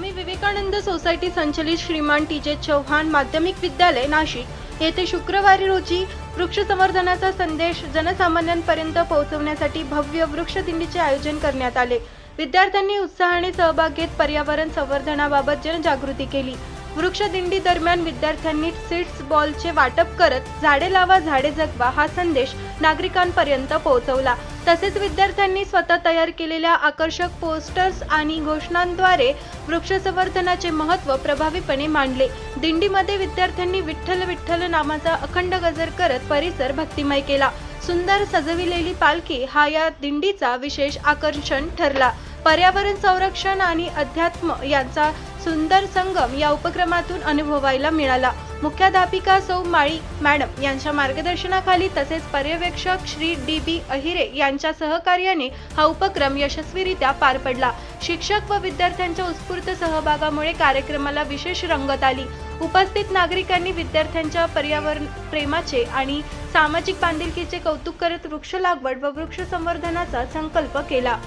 Swami Vivekananda society संचलित श्रीमान टी.जे. चव्हाण माध्यमिक विद्यालय नाशिक येथे शुक्रवारी रोजी वृक्ष संवर्धनाचा संदेश जनसामान्यांपर्यंत पोहोचवण्यासाठी भव्य वृक्ष दिंडीचे आयोजन करण्यात आले। विद्यार्थ्यांनी उत्साहाने सहभाग घेत पर्यावरण संवर्धनाबाबत जनजागृती केली। वृक्ष दिंडी दरम्यान विद्यार्थ्यांनी सीड्स बॉलचे वाटप करत झाडे लावा झाडे जगवा हा संदेश नागरिकांपर्यंत पोहोचवला। तसेच विद्यार्थ्यांनी स्वतः तयार केलेल्या आकर्षक पोस्टर्स आणि घोषणांद्वारे वृक्ष संवर्धनाचे महत्त्व प्रभावीपणे मांडले। दिंडीमध्ये विद्यार्थ्यांनी विठ्ठल विठ्ठल नामाचा अखंड गजर करत परिसर भक्तिमय केला। सुंदर सजविलेली पालखी हा या दिंडीचा विशेष आकर्षण ठरला। पर्यावरण संरक्षण आणि अध्यात्म यांचा सुंदर संगम या उपक्रमातून अनुभवायला मिळाला। मुख्याध्यापिका सौ माळी मॅडम यांच्या मार्गदर्शनाखाली तसेच पर्यवेक्षक श्री डी.बी. अहिरे यांच्या सहकार्याने हा उपक्रम यशस्वीरित्या पार पडला। शिक्षक व विद्यार्थ्यांच्या उत्स्फूर्त सहभागामुळे कार्यक्रमाला विशेष रंगत आली। उपस्थित नागरिकांनी विद्यार्थ्यांच्या पर्यावरण प्रेमाचे आणि सामाजिक बांधिलकीचे कौतुक करत वृक्ष लागवड व वृक्ष संवर्धनाचा संकल्प केला।